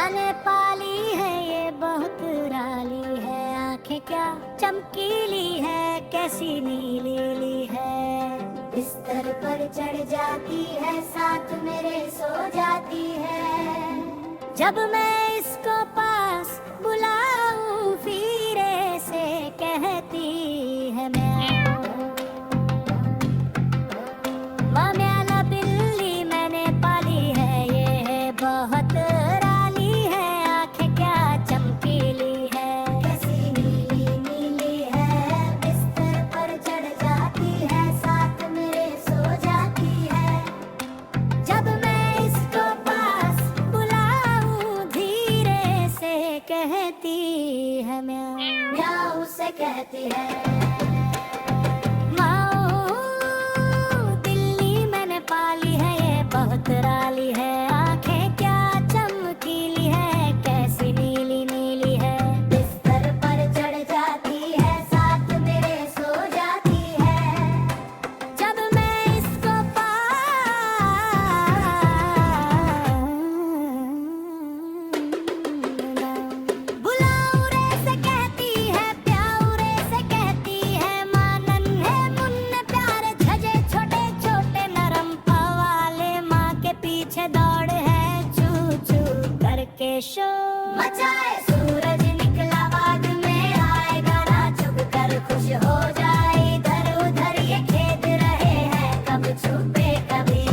मैंने पाली है ये बहुत राली है, आंखें क्या चमकीली है, कैसी नीली ली है। बिस्तर पर चढ़ जाती है, साथ मेरे सो जाती है। जब मैं इसको पास बुलाऊं फिरे से कहती है म्याऊं। माँ म्याला बिल्ली मैंने पाली है ये बहुत राली है, आंखें क्या चमकीली है, कैसी नीली नीली है। बिस्तर पर चढ़ जाती है, साथ मेरे सो जाती है। जब मैं इसको पास बुलाऊं धीरे से कहती है म्याऊं, म्याऊं से कहती है। पाली है ये बहुत राली है, आंखें क्या चमकीली है, कैसी नीली नीली है। बिस्तर पर चढ़ जाती है, साथ मेरे सो जाती है। जब मैं इसको बुलाऊं रे से कहती है, प्याऊ रे से कहती है। माँ नन्हे मुन्ने प्यारे झजे छोटे छोटे नरम पीछे दौड़ है चू चू करके शोर मचाए। सूरज निकला बाद में आएगा ना चुप कर खुश हो जाए। इधर उधर ये खेद रहे हैं, कब छुपे कभी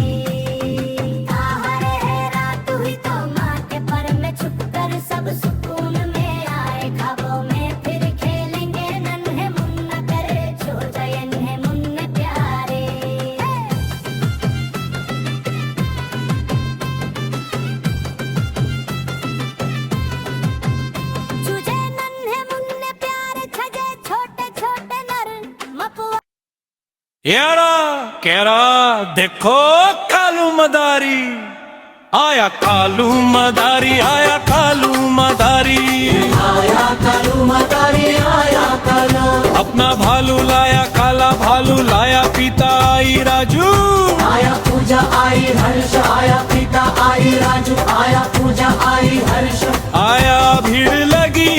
आहारे है रात हुई तो माँ के पर में छुप कर सब सुकून में आए। ख्वाबों में फिर खेलेंगे नन्हे मुन्ना करे छो जाए नन्हे मुन्ने प्यारे। यारा केरा देखो कालू मदारी आया, कालू मदारी आया, कालू मदारी आया, कालू मदारी आया कालू। अपना भालू लाया, काला भालू लाया, पीता आई राजू। आया पूजा आई हर्ष, आया पिता आई राजू, आया पूजा आई हर्ष। आया भीड़ लगी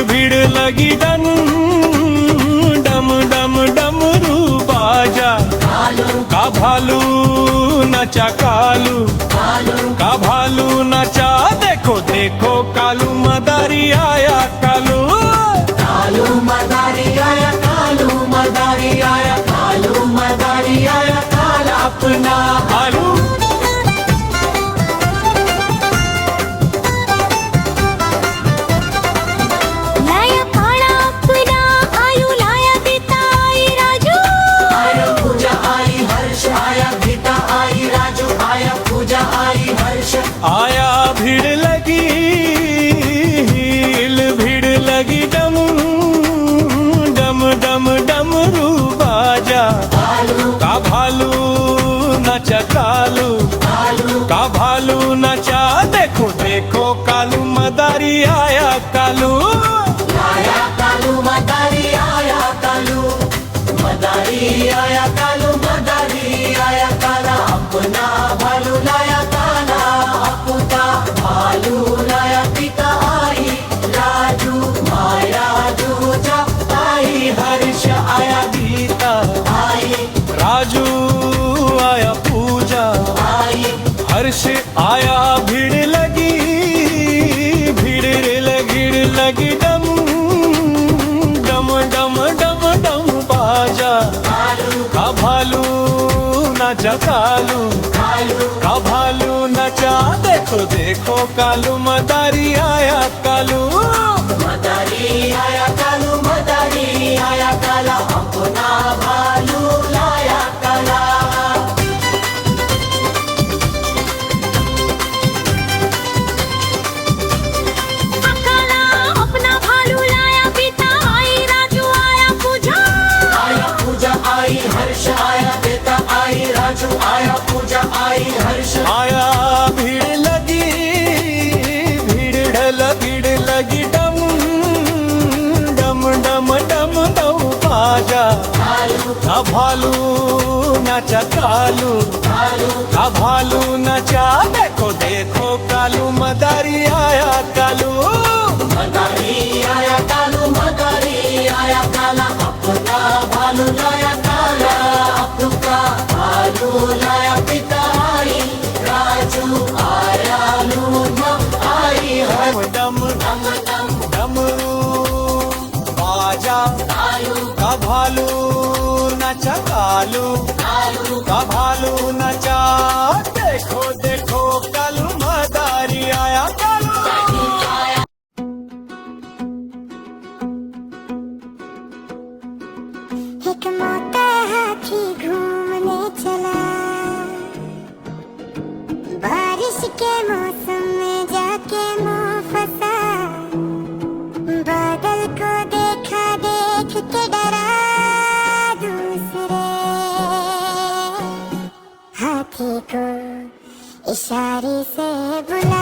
भीड़ लगी डम डम डम डमरू बाजा। का भालू नचा कालू, का भालू नचा देखो देखो कालू मदारी आया कालू। कालू मदारी आया, कालू मदारी आया, कालू मदारी आया, काला अपना भालू। आया भीड़ लगी भीड़ लगी डम डम डम डमरू बाजा। का भालू नचा कालू, का भालू नचा देखो देखो कालू मदारी आया कालू। आया कालू मदारी आया कालू, मदारी आया कालू, मदारी आया काला अपना भालू लाया, काला अपना भालू लाया। पिता आई राजू, माया दूजा आई हर्ष, आया गीता आई राजू आया पूजा आई हर्ष आया। भीड़ लगी भीड़ लगी डम डम डम डम डम बाजा। का भालू नचा कालू, का भालू नचा देखो देखो कालू मदारी आया कालू। मदारी आया कालू, मदारी आया काला अपना भालू लाया काला। अपना भालू लाया, पिता आई राजू, आया पूजा। आया पूजा आई हर्ष, आया देता आई राजू, आया पूजा आई हर्ष। आया भीड़ लगी भीड़ लगी डम डम डम डम डम बाजा। का भालू नचा कालू, का भालू नचा देखो देखो बुला